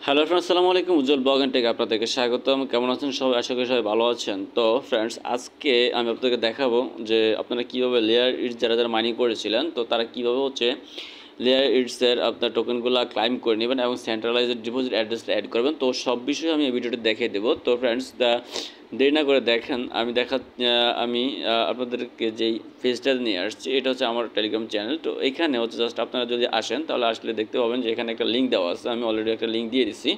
Hello friends, আসসালামু আলাইকুম। উজ্জ্বল blog and take আপনাদেরকে স্বাগতম। কেমন আছেন সবাই? আশা করি সবাই ভালো আছেন। তো ফ্রেন্ডস, আজকে আমি আপনাদেরকে দেখাবো যে আপনারা কীভাবে লেয়ার ইটস যারা মাইনিং করেছিলেন, তো তারা কীভাবে লেয়ার ইটসের আপনার টোকেনগুলো ক্লাইম করে নেবেন এবং সেন্ট্রালাইজড ডিপোজিট অ্যাড্রেসটা অ্যাড করবেন। তো সব বিষয়ে আমি এই ভিডিওটি দেখিয়ে দেবো। তো ফ্রেন্ডস, দেরি না করে দেখেন, আমি আপনাদেরকে যেই পেজটা নিয়ে আসছি, এটা হচ্ছে আমার টেলিগ্রাম চ্যানেল। তো এইখানে জাস্ট আপনারা যদি আসেন তাহলে আসলে দেখতে পাবেন যে এখানে একটা লিঙ্ক দেওয়া আছে। আমি অলরেডি একটা লিঙ্ক দিয়ে দিচ্ছি।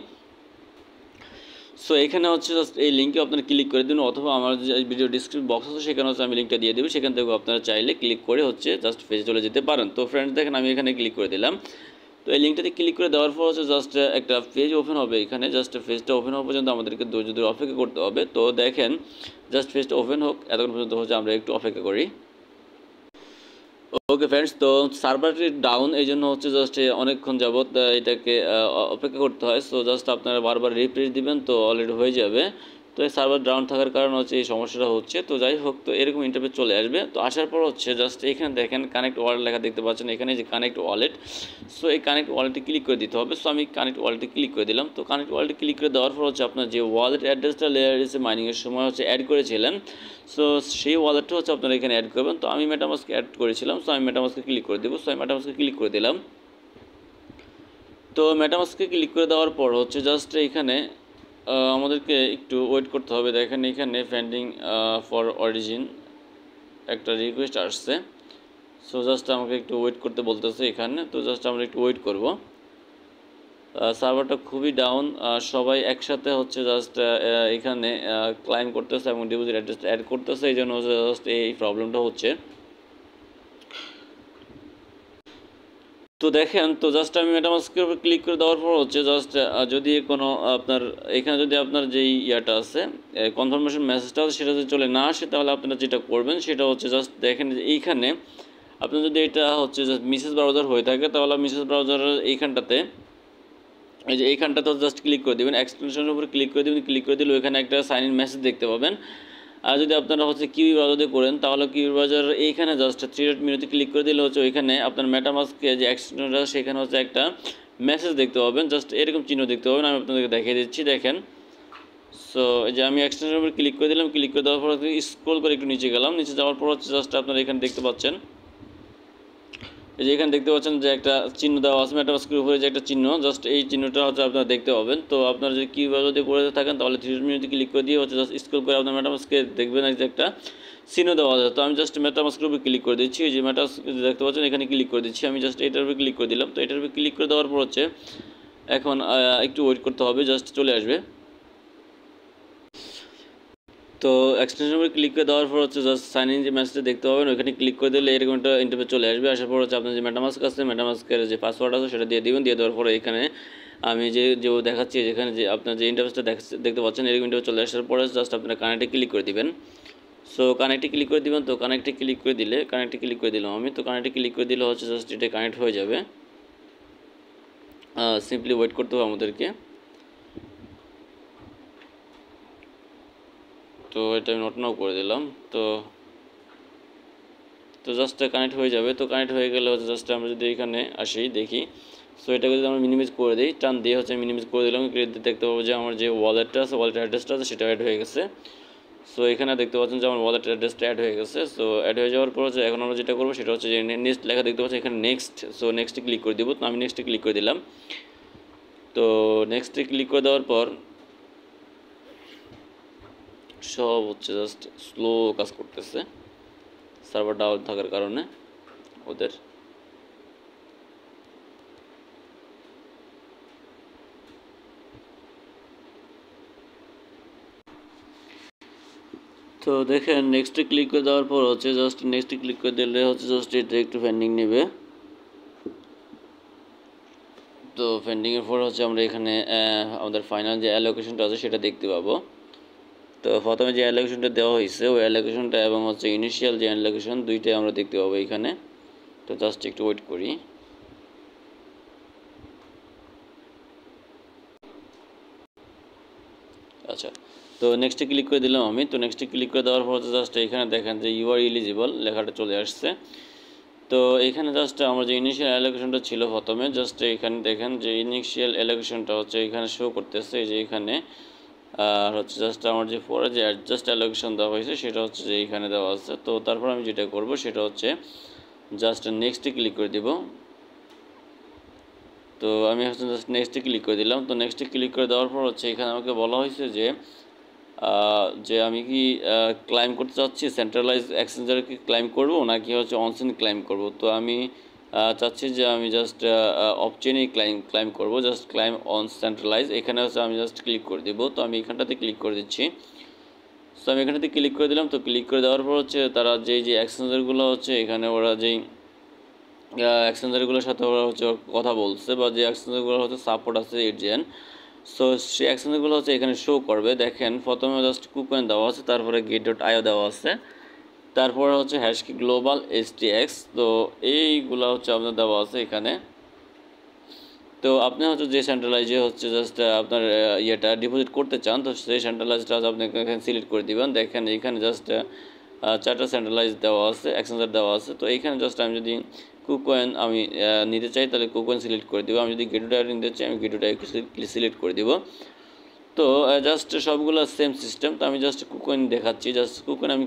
সো এখানে জাস্ট এই লিঙ্কে আপনারা ক্লিক করে দিন, অথবা আমার যে ভিডিও ডিসক্রিপশন বক্স আছে সেখানে আমি লিঙ্কটা দিয়ে দেবো। সেখান থেকে আপনারা চাইলে ক্লিক করে জাস্ট পেজে চলে যেতে পারেন। তো ফ্রেন্ডস দেখেন, আমি এখানে ক্লিক করে দিলাম। তো এই লিঙ্কটাতে ক্লিক করে দেওয়ার পর জাস্ট একটা পেজ ওপেন হবে। এখানে জাস্ট পেজটা ওপেন হওয়া পর্যন্ত আমাদেরকে ধৈর্য ধরে অপেক্ষা করতে হবে। তো দেখেন, জাস্ট পেজটা ওপেন হোক, এতক্ষণ পর্যন্ত আমরা একটু অপেক্ষা করি। ওকে ফ্রেন্ডস, তো সার্ভারটি ডাউন, এই জন্য জাস্ট অনেকক্ষণ যাবত এটাকে অপেক্ষা করতে হয়। সো জাস্ট আপনারা বারবার রিফ্রেশ দিবেন, তো অলরেডি হয়ে যাবে। তো এই সার্ভার ডাউন থাকার কারণে এই সমস্যাটা হচ্ছে। তো যাই হোক, তো এরকম ইন্টারফেস চলে আসবে। তো আসার পর জাস্ট এখানে দেখেন কানেক্ট ওয়ালেট লেখা দেখতে পাচ্ছেন, এখানে যে কানেক্ট ওয়ালেট। সো এই কানেক্ট ওয়ালেটে ক্লিক করে দিতে হবে। সো আমি কানেক্ট ওয়ালেটে ক্লিক করে দিলাম। তো কানেক্ট ওয়ালেটে ক্লিক করে দেওয়ার পর আপনার যে ওয়ালেট অ্যাড্রেসটা লেয়ার ইটসে মাইনিংয়ের সময় অ্যাড করেছিলেন, সো সেই ওয়ালেটটা আপনারা এখানে অ্যাড করবেন। তো আমি মেটামাস্কে অ্যাড করেছিলাম। সো আমি মেটামাস্কে ক্লিক করে দেবো। সো আমি মেটামাস্কে ক্লিক করে দিলাম। তো মেটামাস্কে ক্লিক করে দেওয়ার পর জাস্ট এখানে আমাদেরকে একটু ওয়েট করতে হবে। দেখেন এখানে পেন্ডিং ফর অরিজিন একটা রিকোয়েস্ট আসছে। সো জাস্ট আমাকে একটু ওয়েট করতে বলতেছে এখানে। তো জাস্ট আমরা একটু ওয়েট করব। সার্ভারটা খুবই ডাউন, সবাই একসাথে জাস্ট এখানে ক্লাইম করতেছে এবং ডিপোজিট অ্যাড্রেস অ্যাড করতেছে, এই জন্য জাস্ট এই প্রবলেমটা হচ্ছে। তো দেখেন, তো জাস্ট আমি মেটামাস্কের উপর ক্লিক করে দেওয়ার পর জাস্ট যদি কোনো আপনার এখানে যদি আপনার যেই ইয়াটা আছে কনফার্মেশন মেসেজটা আছে সেটা যদি চলে না আসে, তাহলে আপনারা যেটা করবেন সেটা জাস্ট দেখেন যে এইখানে আপনার যদি এটা জাস্ট মিসেস ব্রাউজার হয়ে থাকে, তাহলে মিসেস ব্রাউজারের এইখানটাতে এই যে এইখানটাতে জাস্ট ক্লিক করে দেবেন, এক্সটেনশনের উপর ক্লিক করে দেবেন। ক্লিক করে দিলে ওইখানে একটা সাইন ইন মেসেজ দেখতে পাবেন। আর যদি আপনারা কিউই ব্রাউজারে করেন, তাহলে কিউই ব্রাউজার এইখানে জাস্ট 3 মেনুতে ক্লিক করে দিলে ওইখানে আপনার মেটামাস্কে যে এক্সটেনশনটা সেখানে একটা মেসেজ দেখতে পাবেন, জাস্ট এরকম চিহ্ন দেখতে পাবেন। আমি আপনাদেরকে দেখিয়ে দিচ্ছি, দেখেন। সো এই যে আমি এক্সটেনশনের উপর ক্লিক করে দিলাম। ক্লিক করে দেওয়ার পর স্ক্রল করে একটু নিচে গেলাম। নিচে যাওয়ার পর জাস্ট আপনারা এখানে দেখতে পাচ্ছেন, এই যে এখানে দেখতে পাচ্ছেন যে একটা চিহ্ন দেওয়া আছে মেটামাস্কের উপরে, যে একটা চিহ্ন, জাস্ট এই চিহ্নটা আপনারা দেখতে পাবেন। তো আপনারা যদি কিভাবে যদি করে থাকেন, তাহলে 3 মিনিটে ক্লিক করে দিয়ে জাস্ট স্ক্রল করে আপনার মেটামাস্কে দেখবেন যে একটা চিহ্ন দেওয়া আছে। তো আমি জাস্ট মেটামাস্কের উপরে ক্লিক করে দিচ্ছি। এই যে মেটামাস্ক দেখতে পাচ্ছেন, এখানে ক্লিক করে দিচ্ছি। আমি জাস্ট এটার উপরে ক্লিক করে দিলাম। তো এটার উপরে ক্লিক করে দেওয়ার পর এখন একটু ওয়েট করতে হবে, জাস্ট চলে আসবে। তো এক্সটেনশন উপরে ক্লিক করে দেওয়ার পর জাস্ট সাইন ইন যে মেসেজটা দেখতে পাবেন, ওইখানে ক্লিক করে দিলে এরকম একটা ইন্টারফেস চলে আসবে। আসার পর আপনার যে মেটামাস্ক আছে, মেটামাস্কের যে পাসওয়ার্ড আছে সেটা দিয়ে দিবেন। দিয়ে দেওয়ার পরে এখানে আমি যে দেখাচ্ছি, যেখানে যে আপনার যে ইন্টারফেসটা দেখতে পাচ্ছেন, এরকম ইন্টারফেস চলে আসার পরে জাস্ট আপনারা কানেক্টে ক্লিক করে দিবেন। সো কানেক্টে ক্লিক করে দিবেন। তো কানেক্টে ক্লিক করে দিলাম আমি। তো কানেক্টে ক্লিক করে দিলে জাস্ট এটা কানেক্ট হয়ে যাবে। সিম্পলি ওয়েট করতে হবে আমাদেরকে। তো এটা আমি নোট নাও করে দিলাম। তো জাস্ট কানেক্ট হয়ে যাবে। তো কানেক্ট হয়ে গেলে জাস্ট আমরা যদি এখানে আসি দেখি, সো এটাকে যদি আমরা মিনিমাইজ করে দিই, টান দিয়ে মিনিমাইজ করে দিলাম, দেখতে পাবো যে আমার যে ওয়ালেটটা আছে, ওয়ালেট অ্যাড্রেসটা আছে সেটা অ্যাড হয়ে গেছে। সো এখানে দেখতে পাচ্ছেন যে আমার ওয়ালেট অ্যাড্রেসটা অ্যাড হয়ে গেছে। সো অ্যাড হয়ে যাওয়ার পর এখন আমরা যেটা করবো সেটা যে নেক্সট লেখা দেখতে পাচ্ছি এখানে, নেক্সট। সো নেক্সটে ক্লিক করে দেবো। তো আমি নেক্সটে ক্লিক করে দিলাম। তো নেক্সটে ক্লিক করে দেওয়ার পর সব জাস্ট স্লো কাজ করতেছে, সার্ভার ডাউন থাকার কারণে ওদের। তো দেখেন, নেক্সটে ক্লিক করে দেওয়ার পর জাস্ট নেক্সটে ক্লিক করে দিলে জাস্ট এটা একটু পেন্ডিং নেবে। তো পেন্ডিংয়ের পর আমরা এখানে আমাদের ফাইনাল যে অ্যালোকেশনটা আছে সেটা দেখতে পাবো। তো প্রথমে যে অ্যালোকেশনটা দেওয়া হয়েছে ওই অ্যালোকেশনটা এবং ইনিশিয়াল যে অ্যালোকেশন, দুইটাই আমরা দেখতে পাবো এখানে। তো জাস্ট একটু ওয়েট করি। আচ্ছা, তো নেক্সটে ক্লিক করে দিলাম আমি। তো নেক্সটে ক্লিক করে দেওয়ার পর জাস্ট এখানে দেখেন যে ইউ আর এলিজিবল লেখাটা চলে আসছে। তো এখানে জাস্ট আমার যে ইনিশিয়াল অ্যালোকেশনটা ছিল প্রথমে, জাস্ট এখানে দেখেন যে ইনিশিয়াল অ্যালোকেশনটা হচ্ছে এখানে শো করতেছে, এই যে এখানে। আর হচ্ছে জাস্ট আমার যে পরে যে অ্যাডজাস্ট অ্যালোকেশন দেওয়া হয়েছে সেটা হচ্ছে যে এইখানে দেওয়া আছে। তো তারপর আমি যেটা করব সেটা হচ্ছে জাস্ট নেক্সটে ক্লিক করে দিব। তো আমি হচ্ছে জাস্ট নেক্সটে ক্লিক করে দিলাম। তো নেক্সটে ক্লিক করে দেওয়ার পর হচ্ছে এখানে আমাকে বলা হয়েছে যে আমি কি ক্লাইম করতে চাচ্ছি সেন্ট্রালাইজ এক্সচেঞ্জারে কি ক্লাইম করব নাকি হচ্ছে অনচেন ক্লাইম করব। তো আমি চাচ্ছি যে আমি জাস্ট অফচেনেই ক্লাইম করব, জাস্ট ক্লাইম অন সেন্ট্রালাইজ। এখানে হচ্ছে আমি জাস্ট ক্লিক করে দেবো। তো আমি এখানটাতে ক্লিক করে দিচ্ছি। সো আমি এখানটাতে ক্লিক করে দিলাম। তো ক্লিক করে দেওয়ার পর হচ্ছে তারা যে এক্সচেঞ্জারগুলো হচ্ছে এখানে ওরা যেই এক্সচেঞ্জারগুলোর সাথে ওরা হচ্ছে কথা বলছে বা যে এক্সচেঞ্জারগুলো হচ্ছে সাপোর্ট আছে এডজেন, সো সেই এক্সচেঞ্জারগুলো হচ্ছে এখানে শো করবে। দেখেন প্রথমে জাস্ট কুকয়েন দেওয়া আছে, তারপরে gate.io দেওয়া আছে, তারপরে হচ্ছে হ্যাশকি গ্লোবাল HTX। তো এইগুলো হচ্ছে আপনার দেওয়া আছে এখানে। তো আপনি হচ্ছে যে সেন্ট্রালাইজে হচ্ছে জাস্ট আপনার ইয়েটা ডিপোজিট করতে চান, তো সেই সেন্ট্রালাইজটা আপনি এখানে সিলেক্ট করে দিবেন। দেখেন এখানে জাস্ট 4টা সেন্ট্রালাইজ দেওয়া আছে, এক্সচেঞ্জার দেওয়া আছে। তো এইখানে জাস্ট আমি যদি কুকয়েন আমি নিতে চাই তাহলে কুকয়েন সিলেক্ট করে দিব। আমি যদি gate.io নিতে চাই আমি gate.io সিলেক্ট করে দিব। তো জাস্ট সবগুলো সেম সিস্টেম। তো আমি জাস্ট কুকয়েন দেখাচ্ছি, জাস্ট কুকয়েন আমি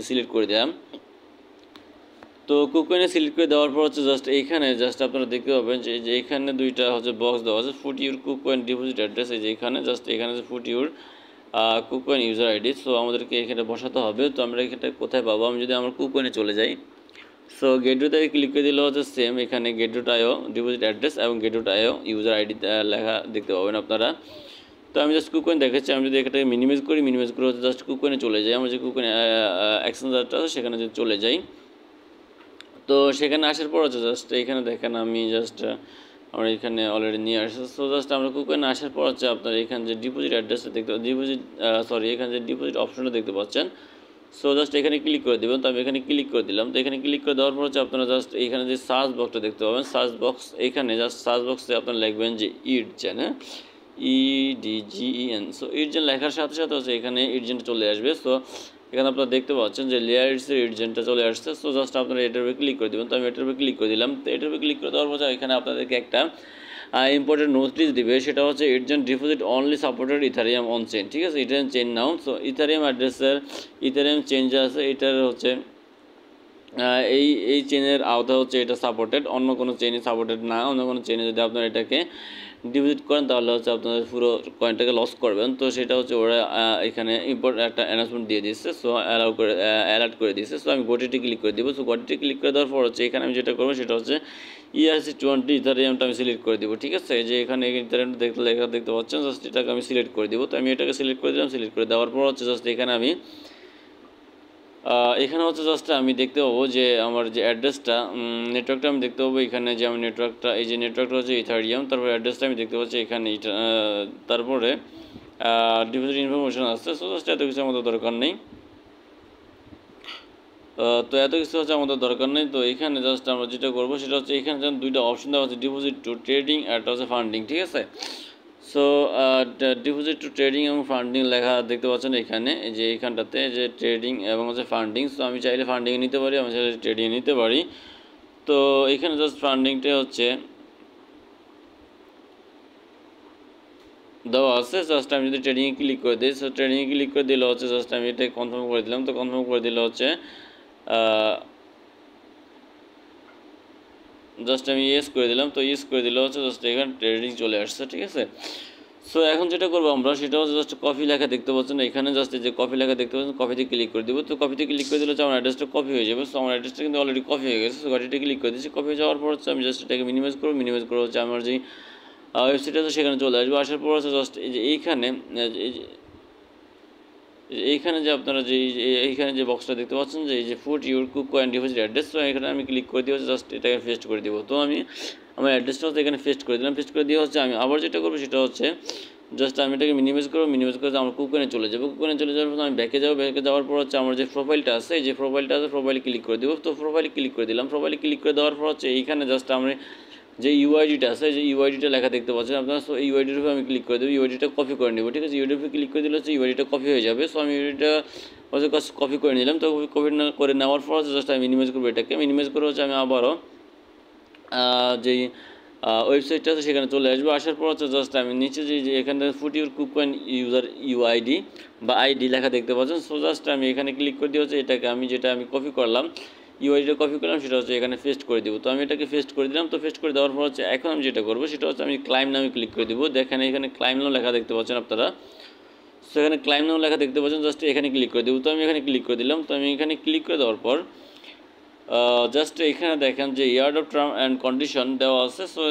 সিলেক্ট করে দিলাম। তো কুকয়েনে সিলেক্ট করে দেওয়ার পর হচ্ছে জাস্ট এইখানে জাস্ট আপনারা দেখতে পাবেন যে এইখানে দুইটা হচ্ছে বক্স দেওয়া আছে, foot your KuCoin deposit address. এই যে এখানে জাস্ট এখানে যে foot your KuCoin user ID. So আমাদেরকে এখানে বসাতে হবে। তো আমরা এখানে কোথায় পাবো, আমি যদি আমার কুকয়েনে চলে যাই, সো gate.io ক্লিক করে দিলে হচ্ছে সেম এখানে gate.io ডিপোজিট অ্যাড্রেস এবং gate.io ইউজার আইডি লেখা দেখতে পাবেন আপনারা। তো আমি জাস্ট কুকয়েন দেখাচ্ছি। আমি যদি এটাকে মিনিমাইজ করে হচ্ছে জাস্ট কুকয়েনে চলে যাই, আমার যে কুকয়েন এক্সচেঞ্জারটা আছে সেখানে যদি চলে যাই, তো সেখানে আসার পর হচ্ছে জাস্ট এইখানে দেখেন আমি জাস্ট আমরা এখানে অলরেডি নিয়ে আসছি। সো জাস্ট আমরা কুকয়েনে আসার পর হচ্ছে আপনার এখানে যে ডিপোজিট অ্যাড্রেসটা এখানে যে ডিপোজিট অপশনটা দেখতে পাচ্ছেন। সো জাস্ট এখানে ক্লিক করে দেবেন। তো আমি এখানে ক্লিক করে দিলাম। তো এখানে ক্লিক করে দেওয়ার পর হচ্ছে আপনারা জাস্ট এইখানে যে সার্চ বক্সটা দেখতে পাবেন, সার্চ বক্স এইখানে জাস্ট সার্চ বক্সে আপনারা লিখবেন যে ইডজেন, হ্যাঁ, EDGEN। সো ইডজেন লেখার সাথে সাথে হচ্ছে এখানে ইডজেন চলে আসবে। সো এখানে আপনারা দেখতে পাচ্ছেন যে লেয়ার্সের ইডজেনটা চলে আসছে। সো জাস্ট আপনারা এটার উপরে ক্লিক করে দেবেন। তো আমি এটার উপরে ক্লিক করে দিলাম। তো এটার উপরে ক্লিক করে দেওয়ার পর এখানে আপনাদেরকে একটা ইম্পর্টেন্ট নোটিস দিবে, সেটা হচ্ছে ইডজেন deposit only supported Ethereum on chain. ঠিক আছে, ইথারিয়াম চেইন নাও। সো ইথারিয়াম অ্যাড্রেসের ইথারিয়াম চেঞ্জ আছে, এটার হচ্ছে এই চেনের আওতা হচ্ছে এটা সাপোর্টেড, অন্য কোনো চেইনে সাপোর্টেড না। অন্য কোনো চেইনে যদি আপনারা এটাকে ডিপোজিট করেন তাহলে হচ্ছে আপনাদের পুরো কয়েনটাকে লস করবেন। তো সেটা হচ্ছে ওরা এখানে একটা অ্যানাউন্সমেন্ট দিয়ে দিচ্ছে। সো অ্যালার্ট করে দিচ্ছে। সো আমি গটিটি ক্লিক করে দিব। সো গটিটি ক্লিক করে দেওয়ার পর হচ্ছে এখানে আমি যেটা করবো সেটা হচ্ছে ERC20 ইথারিয়ামটা আমি সিলেক্ট করে দিব। ঠিক আছে, যে এখানে ইথারিয়ামটা লেখা দেখতে পাচ্ছেন, জাস্ট এটাকে আমি সিলেক্ট করে দিব। তো আমি এটাকে সিলেক্ট করে দিলাম। সিলেক্ট করে দেওয়ার পর হচ্ছে জাস্ট এখানে আমি এখানে হচ্ছে জাস্ট আমি দেখতে পাবো যে আমার যে অ্যাড্রেসটা নেটওয়ার্কটা আমি দেখতে পাবো এখানে, যে আমি নেটওয়ার্কটা এই যে নেটওয়ার্কটা হচ্ছে ইথারিয়াম, তারপরে অ্যাড্রেসটা আমি দেখতে পাচ্ছি এখানে, তারপরে ডিপোজিট ইনফরমেশন আসছে। সো জাস্ট এত কিছু আমাদের দরকার নেই। তো এত কিছু হচ্ছে আমাদের দরকার নেই। তো এখানে জাস্ট আমরা যেটা করবো সেটা হচ্ছে এখানে যেন দুইটা অপশন দেওয়া আছে, ডিপোজিট টু ট্রেডিং আর একটা হচ্ছে ফান্ডিং। ঠিক আছে, সো ডিপোজিট টু ট্রেডিং এবং ফান্ডিং লেখা দেখতে পাচ্ছেন এখানে, যে এইখানটাতে যে ট্রেডিং এবং হচ্ছে ফান্ডিং। সো আমি চাইলে ফান্ডিং নিতে পারি, আমি চাইলে ট্রেডিং নিতে পারি। তো এখানে জাস্ট ফান্ডিংটা হচ্ছে দেওয়া আছে। জাস্ট আমি যদি ট্রেডিংয়ে ক্লিক করে দিই, সো ট্রেডিংয়ে ক্লিক করে দিলে হচ্ছে জাস্ট আমি এটা কনফার্ম করে দিলাম। তো কনফার্ম করে দিলে হচ্ছে জাস্ট আমি ইয়েস করে দিলাম। তো ইয়েস করে দিলে হচ্ছে জাস্ট এখানে ট্রেডিং চলে আসছে। ঠিক আছে, সো এখন যেটা করবো আমরা সেটা হচ্ছে জাস্ট কপি লেখা দেখতে পাচ্ছেন এখানে, জাস্ট যে কপি লেখা দেখতে পাচ্ছেন, কপিতে ক্লিক করে দিব। তো কপিতে ক্লিক করে দিলে হচ্ছে আমার অ্যাড্রেসটা কপি হয়ে যাবে। সো আমার অ্যাড্রেসটা কিন্তু অলরেডি কপি হয়ে গেছে। সো কপিতে ক্লিক করে দিচ্ছি। কপি হয়ে যাওয়ার পর হচ্ছে আমি জাস্ট এটাকে মিনিমাইজ করবো হচ্ছে আমার যে ওয়েবসাইট আছে সেখানে চলে আসবে। আসার পর হচ্ছে জাস্ট এই যে এইখানে যে আপনারা যে এইখানে যে বক্সটা দেখতে পাচ্ছেন যে এই যে foot your KuCoin deposit address, তো এখানে আমি ক্লিক করে দিয়ে জাস্ট এটাকে পেস্ট করে দিব। তো আমি আমার অ্যাড্রেসটা হচ্ছে এখানে পেস্ট করে দিলাম। পেস্ট করে দিয়ে হচ্ছে আমি আবার যেটা করবো সেটা হচ্ছে জাস্ট আমি এটাকে মিনিমাইজ করে আমার কুকয়েনে চলে যাবো। কুকয়েনে চলে যাওয়ার পর আমি ব্যাকে যাওয়ার পর হচ্ছে আমার যে প্রোফাইলটা আছে, এই যে প্রোফাইলটা আছে প্রোফাইলে ক্লিক করে দেবো। তো প্রোফাইলে ক্লিক করে দিলাম। প্রোফাইলে ক্লিক করে দেওয়ার পর হচ্ছে এইখানে জাস্ট আমি যে ইউআইডিটা আছে, যে ইউআইডিটা লেখা দেখতে পাচ্ছেন আপনারা। সো এই ইউআইডির উপরে আমি ক্লিক করে দেবো, ইউআইডিটা কপি করে নেব, ঠিক আছে। ইউআইডির উপরে ক্লিক করে দিলে হচ্ছে ইউআইডিটা কপি হয়ে যাবে। সো আমি ইউআইডিটা হচ্ছে কপি করে নিলাম। তো কপি করে নেওয়ার পর হচ্ছে জাস্ট আমি মিনিমাইজ করবো এটাকে। মিনিমাইজ করে হচ্ছে আমি আবারও যেই ওয়েবসাইটটা আছে সেখানে চলে আসবো। আসার পর হচ্ছে জাস্ট আমি নিচে যে এখানে foot your KuCoin user UID বা আইডি লেখা দেখতে পাচ্ছেন। সো জাস্ট আমি এখানে ক্লিক করে দিয়ে হচ্ছে এটাকে আমি যেটা আমি কপি করলাম, ইউআইডিটা কপি করলাম, সেটা হচ্ছে এখানে পেস্ট করে দেবো। তো আমি এটাকে পেস্ট করে দিলাম। তো পেস্ট করে দেওয়ার পর হচ্ছে এখন আমি যেটা করবো সেটা হচ্ছে আমি ক্লাইম নামে ক্লিক করে দেবো। দেখেন এখানে ক্লাইম নাম লেখা দেখতে পাচ্ছেন আপনারা। সো এখানে ক্লাইম নাম লেখা দেখতে পাচ্ছেন, জাস্ট এখানে ক্লিক করে দেবো। তো আমি এখানে ক্লিক করে দিলাম। তো আমি এখানে ক্লিক করে দেওয়ার পর জাস্ট এখানে দেখেন যে yard of term and condition দেওয়া আছে। সো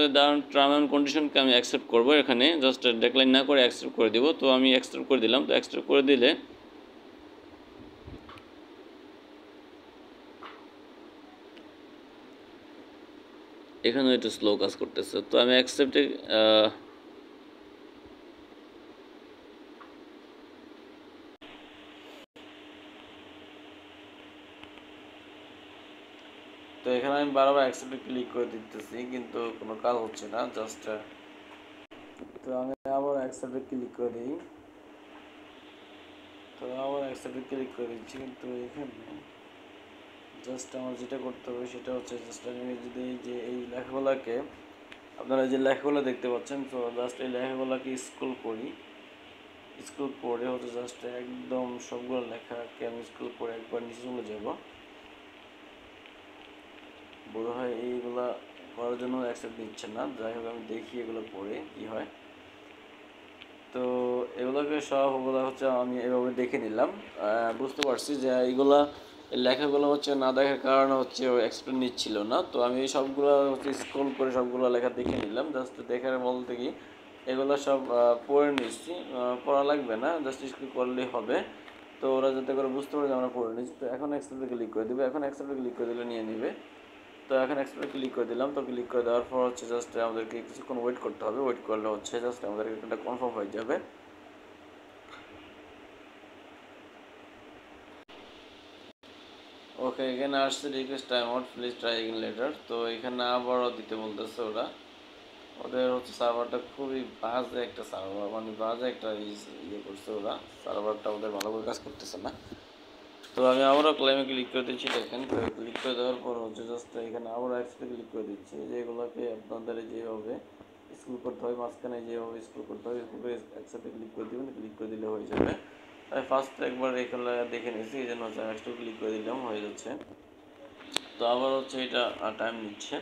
টার্ম অ্যান্ড কন্ডিশনকে আমি অ্যাকসেপ্ট করবো। এখানে জাস্ট ডেক্লাইন না করে অ্যাকসেপ্ট করে দেবো। তো আমি অ্যাকসেপ্ট করে দিলাম। তো অ্যাকসেপ্ট করে দিলে এখানে একটু স্লো কাজ করতেছে। তো আমি অ্যাকসেপ্টে তো এখানে আমি বারবার অ্যাকসেপ্টে ক্লিক করে দিতেছি, কিন্তু কোনো কাজ হচ্ছে না। জাস্ট তো আমি আবার অ্যাকসেপ্টে ক্লিক করে দিই। তো আবার অ্যাকসেপ্টে ক্লিক করে দিচ্ছি, কিন্তু এখানে জাস্ট আমার যেটা করতে হবে সেটা হচ্ছে জাস্ট আমি যদি এই লেখাগুলোকে, আপনারা যে লেখাগুলো দেখতে পাচ্ছেন, তো জাস্ট এই লেখাগুলোকে স্ক্রল করি। স্ক্রল করে হচ্ছে জাস্ট একদম সবগুলো লেখাকে আমি স্ক্রল করে একবার নিচে চলে যাব। বোধ হয় এইগুলা করার জন্য অ্যাকসেপ্ট দিচ্ছে না। যাই হোক আমি দেখি এগুলো পড়ে কি হয়। তো এগুলোকে সবগুলো হচ্ছে আমি এভাবে দেখে নিলাম, বুঝতে পারছি যে এইগুলা লেখাগুলো হচ্ছে না দেখার কারণে হচ্ছে ও অ্যাকসেপ্ট নিচ্ছিল না। তো আমি সবগুলো হচ্ছে স্ক্রল করে সবগুলো লেখা দেখে নিলাম। জাস্ট দেখার বলতে কি এগুলো সব পড়ে নিচ্ছি, পড়া লাগবে না, জাস্ট স্ক্রল করলেই হবে। তো ওরা যাতে করে বুঝতে পারে যে আমরা পড়ে নিচ্ছি। তো এখন অ্যাকসেপ্টে ক্লিক করে দেবে। এখন অ্যাকসেপ্টে ক্লিক করে দিলে নিয়ে নেবে। তো এখন অ্যাকসেপ্টে ক্লিক করে দিলাম। তো ক্লিক করে দেওয়ার পর হচ্ছে জাস্ট আমাদেরকে কিছুক্ষণ ওয়েট করতে হবে। ওয়েট করলে হচ্ছে জাস্ট আমাদের এটা কনফার্ম হয়ে যাবে। ওকে, এখানে আসছে request time out, please try again letter. তো এখানে আবারও দিতে বলতেছে ওরা। ওদের হচ্ছে সার্ভারটা খুবই বাজে একটা সার্ভার, মানে বাজে একটা ইয়ে করছে ওরা। সার্ভারটা ওদের ভালো করে কাজ করতেছে না। তো আমি আবারও ক্লেমে ক্লিক করে দিচ্ছি। দেখেন ক্লিক করে দেওয়ার পর হচ্ছে জাস্ট এখানে আবারও অ্যাক্সেপ্টে ক্লিক করে দিচ্ছি। যে এগুলোকে আপনাদের যেভাবে স্ক্রল করতে হয়, মাঝখানে যেভাবে স্ক্রল করতে হয়, স্ক্রল করে অ্যাকসেপ্টে ক্লিক করে দেবেন। ক্লিক করে দিলে হয়ে যাবে। আমি ফার্স্ট একবার এখানে দেখে নিয়েছি, এই জন্য হচ্ছে অ্যাক্সেপ্টে ক্লিক করে দিলাম, হয়ে যাচ্ছে। তো আবার হচ্ছে এটা টাইম নিচ্ছে।